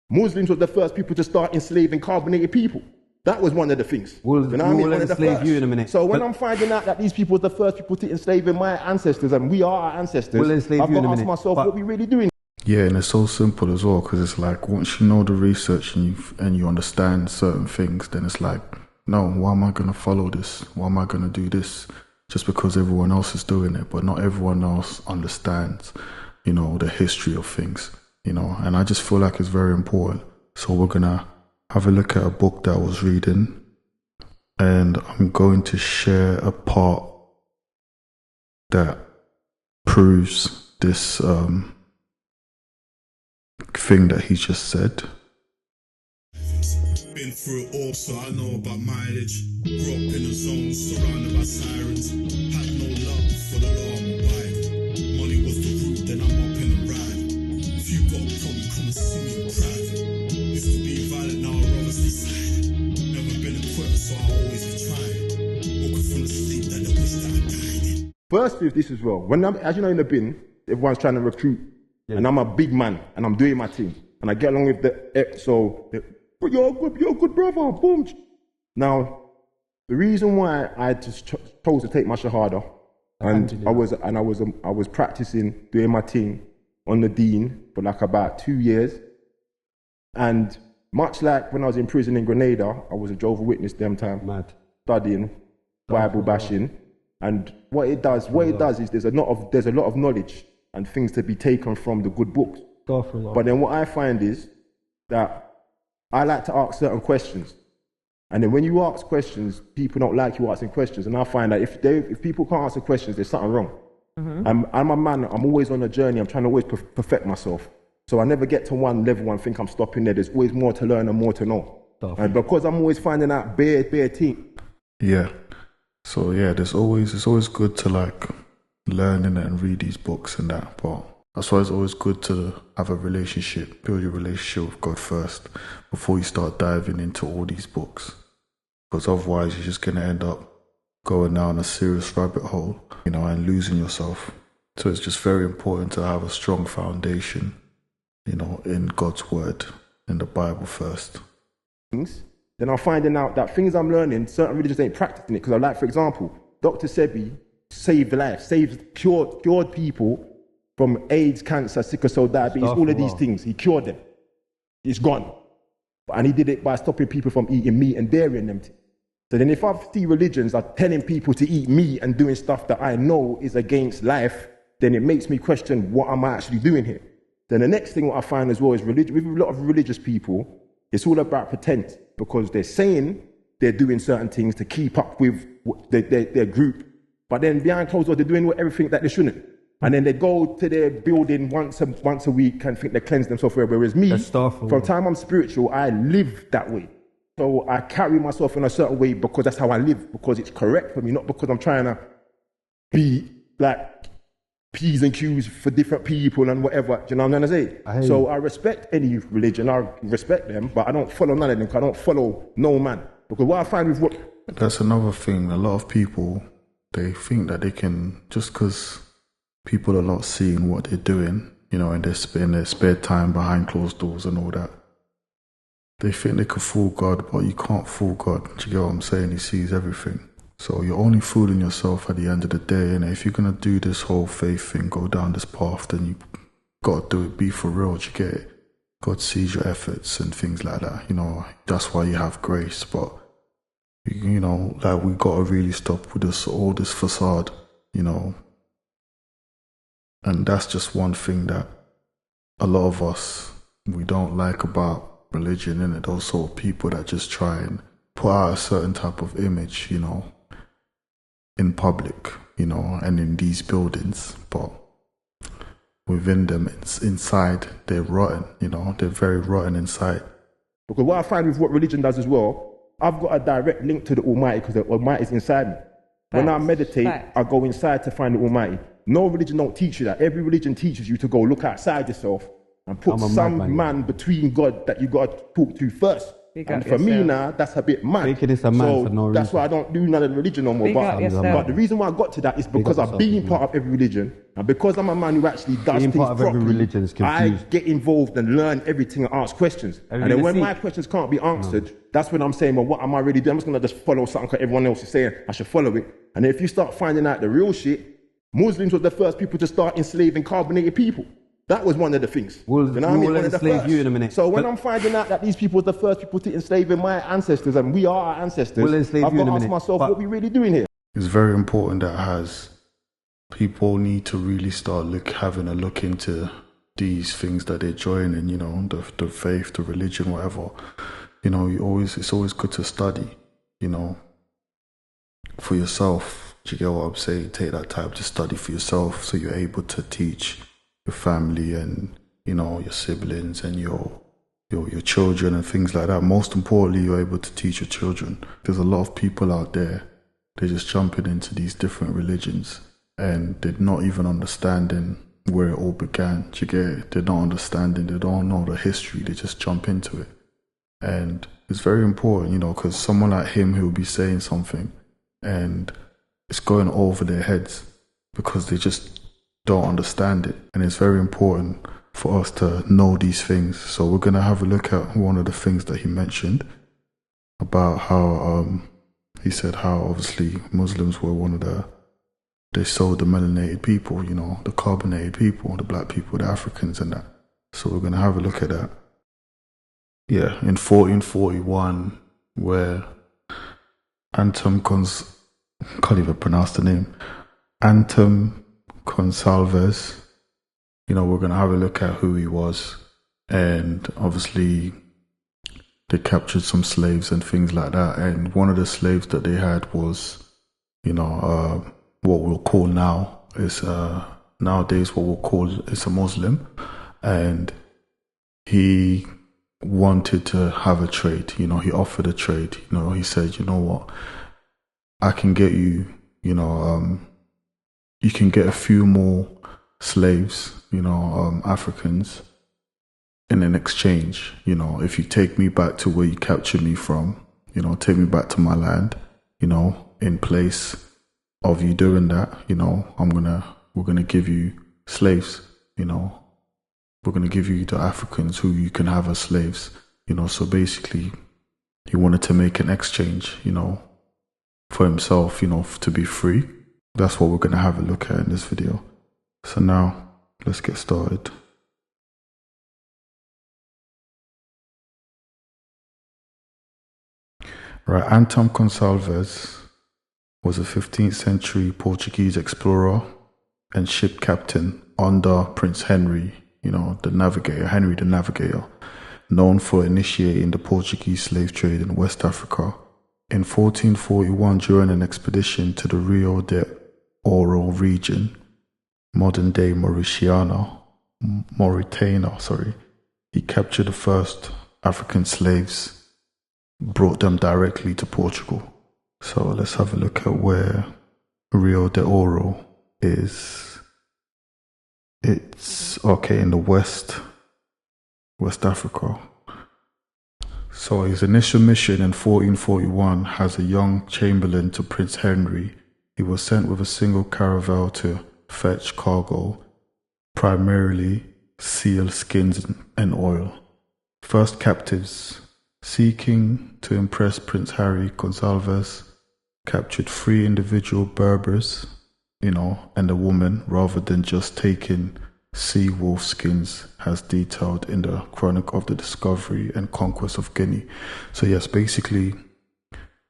Muslims were the first people to start enslaving carbonated people. That was one of the things. We'll enslave you in a minute. So when I'm finding out that these people were the first people to enslave my ancestors, and we are our ancestors, we'll enslave I've you got in a to ask minute. myself, what we really doing? Yeah, and it's so simple as well, because it's like once you know the research and you understand certain things, then it's like, no, why am I going to follow this? Why am I going to do this? Just because everyone else is doing it, but not everyone else understands, you know, the history of things, you know, and I just feel like it's very important. So we're going to have a look at a book that I was reading, and I'm going to share a part that proves this thing that he just said. Been through it all, so I know about mileage. Grew up in a zone surrounded by sirens. Had no love for the law and abide. Money was the root, then I'm up in a ride. If you got a problem, come and see me in private. Used to be violent, now I'd rather stay silent. Never been a quitter, so I always have tried. Woken from the sleep that I wish that I died. First with this as well. When I'm, as you know, in the bin, everyone's trying to recruit, and I'm a big man, and I'm doing my thing, and I get along with but you're a good brother, boom. Now, the reason why I just chose to take my shahada, and I was practicing doing my thing on the deen for like about 2 years, and much like when I was in prison in Grenada, I was a Jehovah's Witness them time, studying Bible bashing, and what it does is there's a lot of knowledge and things to be taken from the good books. But then what I find is that I like to ask certain questions. And then when you ask questions, people don't like you asking questions. And I find that if people can't answer questions, there's something wrong. I'm a man, I'm always on a journey. I'm trying to always perfect myself. So I never get to one level and think I'm stopping there. There's always more to learn and more to know. And because I'm always finding out bare thing. Yeah. So yeah, it's always good to like learn in it and read these books and that, but that's why it's always good to have a relationship, build your relationship with God first before you start diving into all these books. Because otherwise you're just going to end up going down a serious rabbit hole, you know, and losing yourself. So it's just very important to have a strong foundation, you know, in God's word, in the Bible first. Then I'm finding out that things I'm learning, certain religions ain't practicing it. Because like, for example, Dr. Sebi saved lives, cured people from AIDS, cancer, sickle cell diabetes, all of these things. He cured them. It's gone. And he did it by stopping people from eating meat and dairy and them. So then if I see religions are telling people to eat meat and doing stuff that I know is against life, then it makes me question what am I actually doing here. Then the next thing what I find as well is religion. With a lot of religious people, it's all about pretend, because they're saying they're doing certain things to keep up with their group, but then behind closed doors they're doing everything that they shouldn't. And then they go to their building once a week and think they cleanse themselves. Whereas me, from the time I'm spiritual, I live that way. So I carry myself in a certain way because that's how I live, because it's correct for me, not because I'm trying to be like P's and Q's for different people and whatever. Do you know what I'm trying to say? So I respect any religion, I respect them, but I don't follow none of them, because I don't follow no man. Because what I find with what... That's another thing. A lot of people, they think that they can, just because people are not seeing what they're doing, you know, in their spare time behind closed doors and all that, they think they could fool God, but you can't fool God. Do you get what I'm saying? He sees everything. So you're only fooling yourself at the end of the day. And if you're going to do this whole faith thing, go down this path, then you got to do it, be for real. Do you get it? God sees your efforts and things like that. You know, that's why you have grace. But, you know, like, we got to really stop with all this facade, you know. And that's just one thing that a lot of us, we don't like about religion, innit? Those sort of people that just try and put out a certain type of image, you know, in public, you know, and in these buildings, but within them, inside, they're rotten, you know, they're very rotten inside. Because what I find with what religion does as well, I've got a direct link to the Almighty, because the Almighty is inside me. When I meditate, I go inside to find the Almighty. No religion don't teach you that. Every religion teaches you to go look outside yourself and put some man between God that you got to talk to first. And for me now, that's a bit mad. Making this a man so for no that's reason. why I don't do none of the religion no more. But the reason why I got to that is because I've been part of every religion, and because I'm a man who actually does things part of properly, every religion is confused. I get involved and learn everything and ask questions. And then when my questions can't be answered, that's when I'm saying, well, what am I really doing? I'm just going to just follow something because everyone else is saying I should follow it. And then if you start finding out the real shit, Muslims were the first people to start enslaving carbonated people. That was one of the things. We'll enslave you in a minute. So when I'm finding out that these people were the first people to enslave my ancestors, and we are our ancestors, I've got to ask myself, what are we really doing here? It's very important that people need to really start having a look into these things that they're joining, you know, the faith, the religion, whatever. You know, it's always good to study, you know, for yourself. Do you get what I'm saying? Take that time to study for yourself so you're able to teach your family and, you know, your siblings and your children and things like that. Most importantly, you're able to teach your children. There's a lot of people out there, they're just jumping into these different religions and they're not even understanding where it all began. Do you get it? They're not understanding, they don't know the history, they just jump into it. And it's very important, you know, because someone like him, he'll be saying something and it's going over their heads because they just don't understand it. And it's very important for us to know these things. So we're going to have a look at one of the things that he mentioned about how he said how obviously Muslims were they sold the melanated people, you know, the carbonated people, the black people, the Africans and that. So we're going to have a look at that. Yeah, in 1441, where Anton can't even pronounce the name, Anton Gonsalves, you know, we're going to have a look at who he was, and obviously they captured some slaves and things like that, and one of the slaves that they had was, you know, what we'll call now is nowadays what we'll call is a Muslim, and he wanted to have a trade. You know, he offered a trade. You know, he said, you know what, I can get you, you know, you can get a few more slaves, you know, Africans, in an exchange. You know, if you take me back to where you captured me from, you know, take me back to my land, you know, in place of you doing that, you know, we're gonna give you slaves, you know, we're gonna give you the Africans who you can have as slaves, you know. So basically, he wanted to make an exchange, you know, for himself, you know, to be free. That's what we're going to have a look at in this video. So now, let's get started. Right, Anton Gonsalves was a 15th century Portuguese explorer and ship captain under Prince Henry, you know, Henry the Navigator, known for initiating the Portuguese slave trade in West Africa. In 1441, during an expedition to the Rio de Oro region, modern-day Mauritania, he captured the first African slaves, brought them directly to Portugal. So let's have a look at where Rio de Oro is. It's in the West Africa. So his initial mission in 1441, as a young chamberlain to Prince Henry, he was sent with a single caravel to fetch cargo, primarily seal skins and oil. First captives, seeking to impress Prince Harry, Gonsalves captured 3 individual Berbers, you know, and a woman, rather than just taking sea wolf skins, as detailed in the Chronicle of the Discovery and Conquest of Guinea. So yes, basically,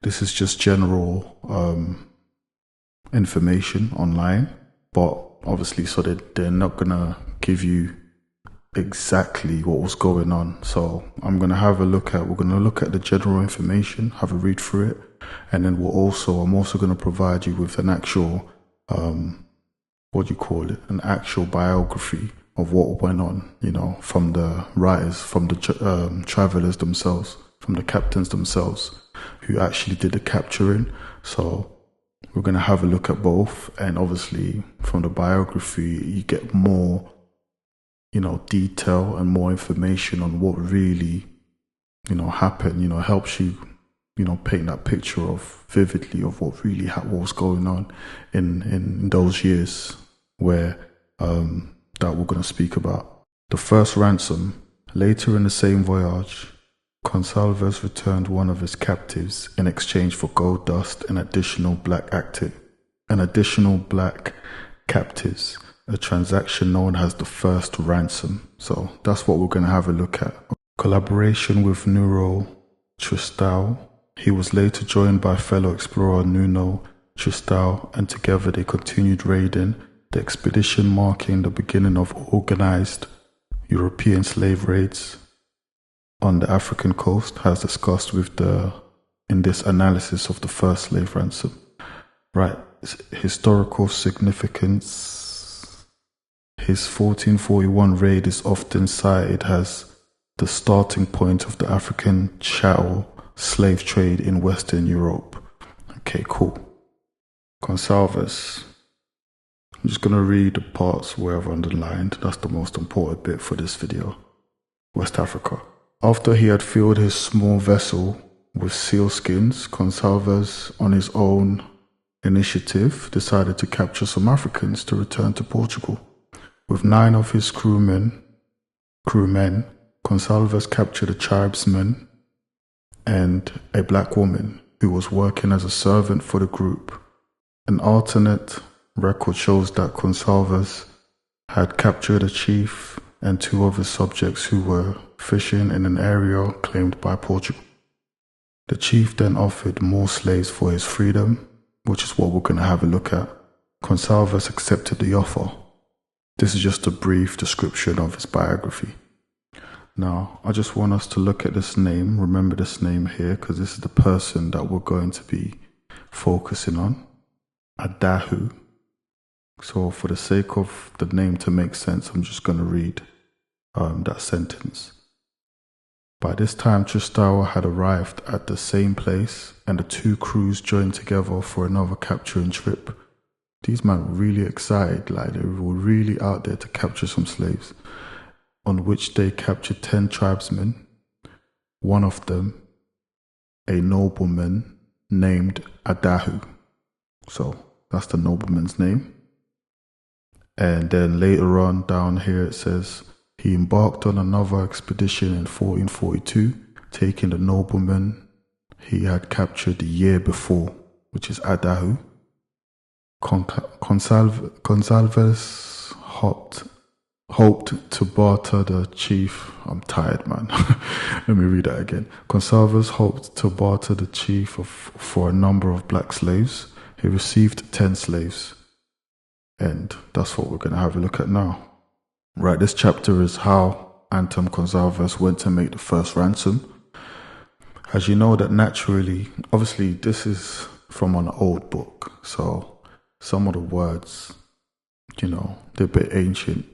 this is just general information online, but obviously, so that they're not gonna give you exactly what was going on. So we're gonna look at the general information, have a read through it, and then I'm also gonna provide you with an actual an actual biography of what went on, you know, from the writers, from the travelers themselves, from the captains themselves who actually did the capturing. So we're going to have a look at both, and obviously from the biography you get more, you know, detail and more information on what really happen, helps you, paint that picture of vividly of what really what was going on in those years where that we're going to speak about. The first ransom. Later in the same voyage, Gonsalves returned one of his captives in exchange for gold dust and additional black captives, a transaction known as the first ransom. So that's what we're going to have a look at. Collaboration with Nuno Tristão. He was later joined by fellow explorer Nuno Tristão, and together they continued raiding the expedition, marking the beginning of organized European slave raids on the African coast, as discussed in this analysis of the first slave ransom. Right, historical significance. His 1441 raid is often cited as the starting point of the African chattel slave trade in Western Europe. Okay, cool. Gonsalves. I'm just going to read the parts where I've underlined. That's the most important bit for this video. West Africa. After he had filled his small vessel with sealskins, Gonsalves, on his own initiative, decided to capture some Africans to return to Portugal. With 9 of his crewmen, Gonsalves captured a tribesman and a black woman who was working as a servant for the group. An alternate record shows that Gonsalves had captured a chief and 2 of his subjects who were fishing in an area claimed by Portugal. The chief then offered more slaves for his freedom, which is what we're going to have a look at. Gonsalves accepted the offer. This is just a brief description of his biography. Now, I just want us to look at this name, remember this name here, because this is the person that we're going to be focusing on. Adahu. So for the sake of the name to make sense, I'm just going to read that sentence. By this time, Tristão had arrived at the same place, and the 2 crews joined together for another capturing trip. These men were really excited, like they were really out there to capture some slaves, on which they captured 10 tribesmen, one of them a nobleman named Adahu. So that's the nobleman's name. And then later on down here it says, he embarked on another expedition in 1442, taking the nobleman he had captured the year before, which is Adahu. Gonsalves hoped to barter the chief. I'm tired, man. Let me read that again. Gonsalves hoped to barter the chief for a number of black slaves. He received 10 slaves. And that's what we're going to have a look at now. Right, this chapter is how Antón Gonsalves went to make the first ransom. As you know that naturally, obviously this is from an old book, so some of the words, they're a bit ancient,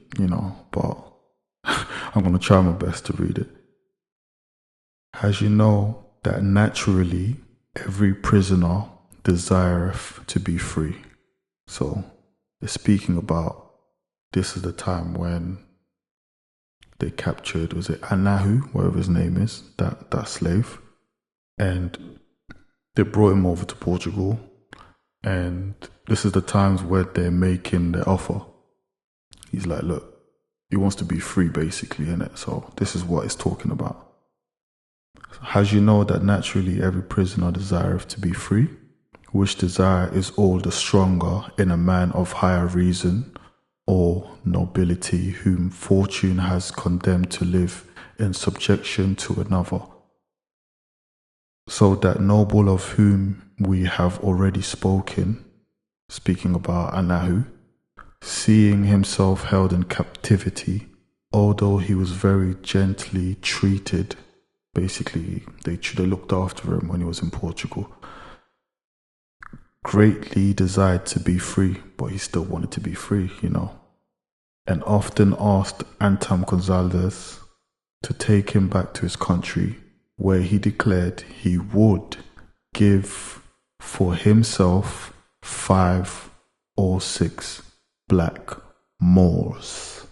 but I'm going to try my best to read it. As you know that naturally every prisoner desireth to be free. So it's speaking about, this is the time when they captured, was it Anahu, whatever his name is, that slave, and they brought him over to Portugal, and this is the times where they're making the offer. He's like, look, he wants to be free basically, innit? So this is what it's talking about. As you know that naturally every prisoner desireth to be free, which desire is all the stronger in a man of higher reason or nobility, whom fortune has condemned to live in subjection to another. So that noble of whom we have already spoken, speaking about Anahu, seeing himself held in captivity, although he was very gently treated, basically they looked after him when he was in Portugal, greatly desired to be free, but he still wanted to be free, and often asked Antón Gonsalves to take him back to his country, where he declared he would give for himself 5 or 6 black Moors.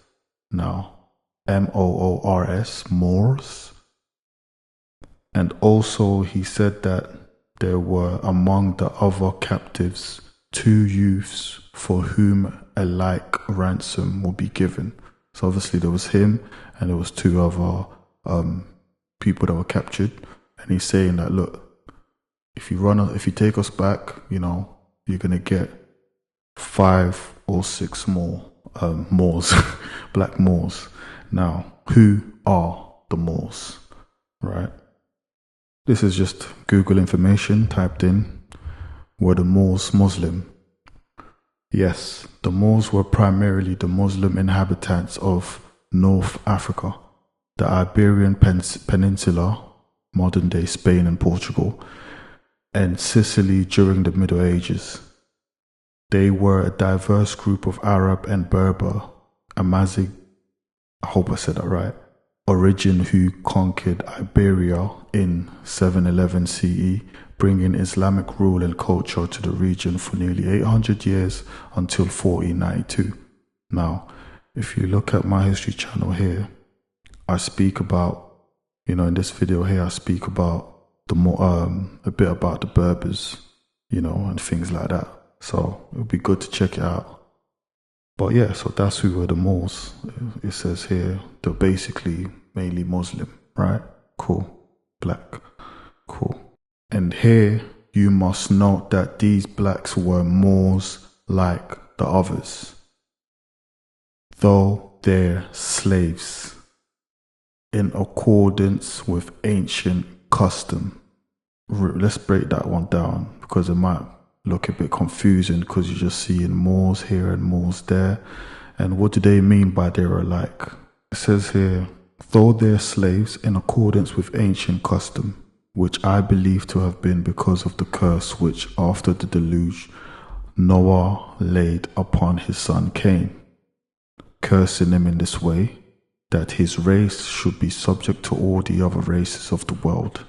Now, Moors, Moors, And also he said that there were among the other captives 2 youths for whom a like ransom will be given. So obviously there was him and there was 2 other people that were captured. And he's saying that, look, if you take us back, you know, you're gonna get 5 or 6 more Moors, black Moors. Now, who are the Moors, right? This is just Google information typed in. Were the Moors Muslim? Yes, the Moors were primarily the Muslim inhabitants of North Africa, the Iberian Peninsula, modern day Spain and Portugal, and Sicily during the Middle Ages. They were a diverse group of Arab and Berber, Amazigh, I hope I said that right, origin who conquered Iberia in 711 CE, bringing Islamic rule and culture to the region for nearly 800 years until 1492. Now, if you look at my history channel here, I speak about, you know, in this video here, I speak about a bit about the Berbers, you know, and things like that. So it would be good to check it out. But yeah, so that's who were the Moors. It says here, they're basically mainly Muslim, right? Cool. Black. Cool. And here, you must note that these blacks were Moors like the others, though they're slaves, in accordance with ancient custom. Let's break that one down, because it might look a bit confusing because you're just seeing Moors here and Moors there. And what do they mean by they're alike? It says here, though they're slaves in accordance with ancient custom, which I believe to have been because of the curse which after the deluge Noah laid upon his son Cain, cursing him in this way, that his race should be subject to all the other races of the world.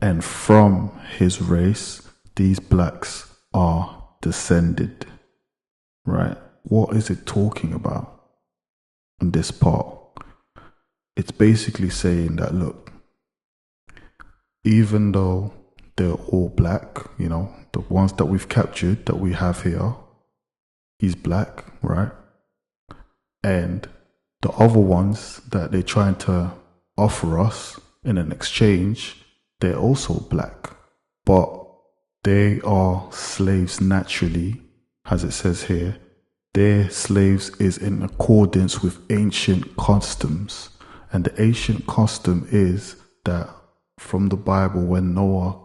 And from his race, these blacks are descended. Right? What is it talking about in this part? It's basically saying that, look, even though they're all black, you know, the ones that we've captured, that we have here, he's black, right? And the other ones that they're trying to offer us in an exchange, they're also black. But they are slaves naturally, as it says here. Their slaves is in accordance with ancient customs. And the ancient custom is that from the Bible, when Noah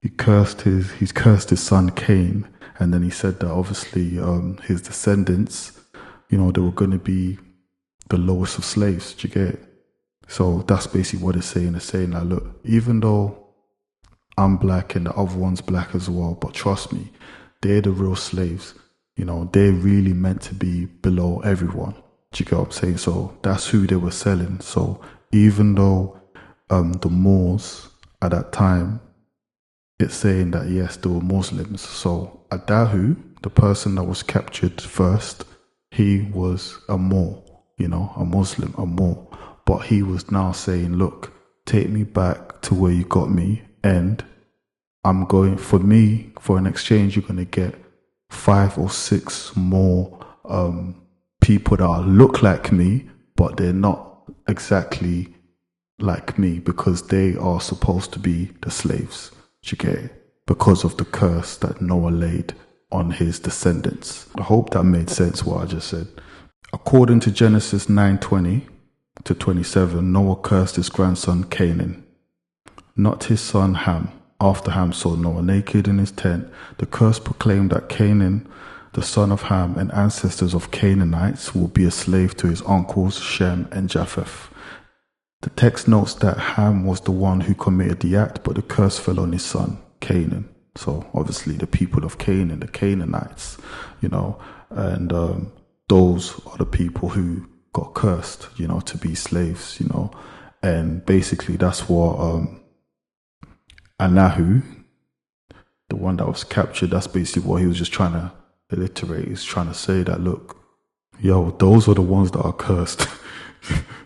he cursed his son Cain, and then he said that obviously his descendants, you know, they were going to be the lowest of slaves. Do you get it? So that's basically what it's saying. It's saying that, look, even though I'm black and the other one's black as well, but trust me, they're the real slaves. You know, they're really meant to be below everyone. Do you get what I'm saying? So that's who they were selling. So even though the Moors at that time, it's saying that yes, they were Muslims. So Adahu, the person that was captured first, he was a Moor, you know, a Muslim, a Moor. But he was now saying, look, take me back to where you got me, and I'm going, for an exchange, you're going to get 5 or 6 more people that look like me, but they're not exactly like me, because they are supposed to be the slaves, you get it? Because of the curse that Noah laid on his descendants. I hope that made sense what I just said. According to Genesis 9:20 to 27, Noah cursed his grandson Canaan, not his son Ham. After Ham saw Noah naked in his tent, the curse proclaimed that Canaan, the son of Ham and ancestors of Canaanites, will be a slave to his uncles Shem and Japheth. The text notes that Ham was the one who committed the act, but the curse fell on his son, Canaan. So obviously the people of Canaan, the Canaanites, you know, and those are the people who got cursed, you know, to be slaves, you know. And basically that's what Anahu, the one that was captured, that's basically what he was just trying to alliterate. He's trying to say that, look, yo, those are the ones that are cursed.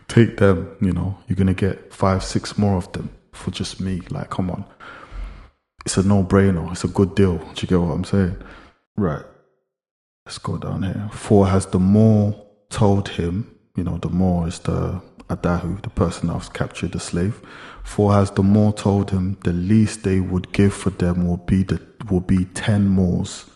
take them, you know, you're going to get 5, 6 more of them for just me. Like, come on. It's a no-brainer. It's a good deal. Do you get what I'm saying? Right. Let's go down here. 4 has the more told him, you know, the more is the Adahu, the person that's captured the slave. 4 has the more told him the least they would give for them will be 10 mores,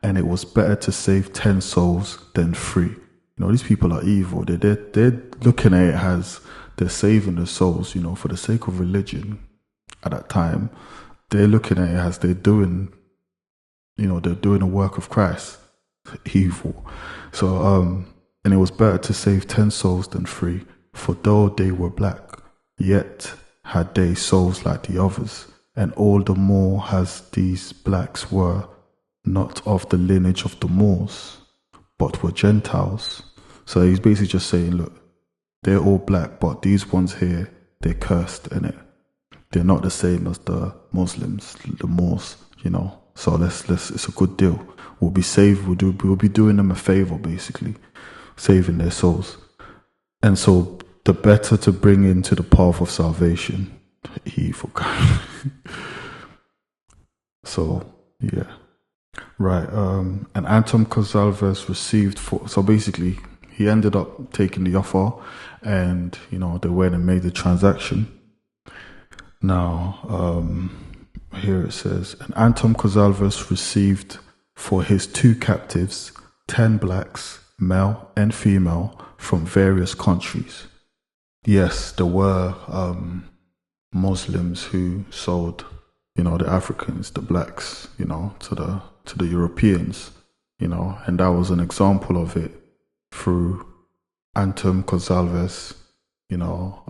and it was better to save 10 souls than 3. You know, these people are evil. They're looking at it as they're saving the souls, you know, for the sake of religion at that time. They're looking at it as they're doing, you know, they're doing the work of Christ. Evil. So, and it was better to save 10 souls than 3, for though they were black, yet had they souls like the others, and all the more as these blacks were not of the lineage of the Moors, but were Gentiles. So he's basically just saying, look, they're all black, but these ones here, they're cursed, innit? They're not the same as the Muslims, the Moors, you know. So let's it's a good deal. We'll be saved, we'll be doing them a favor, basically, saving their souls. And so the better to bring into the path of salvation, evil guy. So, yeah. Right, and Anton Gonsalves received so basically, he ended up taking the offer, and, you know, they went and made the transaction. Now, here it says, and Anton Gonsalves received for his 2 captives 10 blacks, male and female, from various countries. Yes, there were Muslims who sold, you know, the Africans, the blacks, you know, to the Europeans, you know, and that was an example of it through Anton Gonsalves, you know,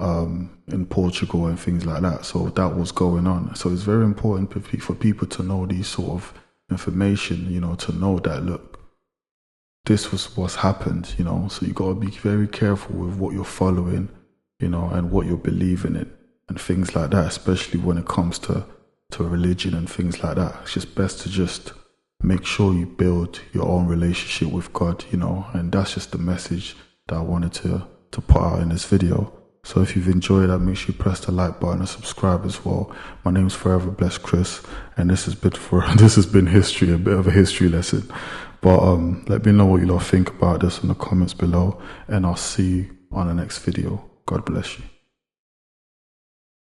in Portugal and things like that. So that was going on. So it's very important for people to know these sort of information, you know, to know that, look, this was what's happened, you know. So you got to be very careful with what you're following, you know, and what you're believing in and things like that, especially when it comes to religion and things like that. It's just best to just make sure you build your own relationship with God, you know, and that's just the message that I wanted to put out in this video. So if you've enjoyed that, make sure you press the like button and subscribe as well. My name's Forever Blessed Chris, and this has been history, a bit of a history lesson. But let me know what you all think about this in the comments below, and I'll see you on the next video. God bless you.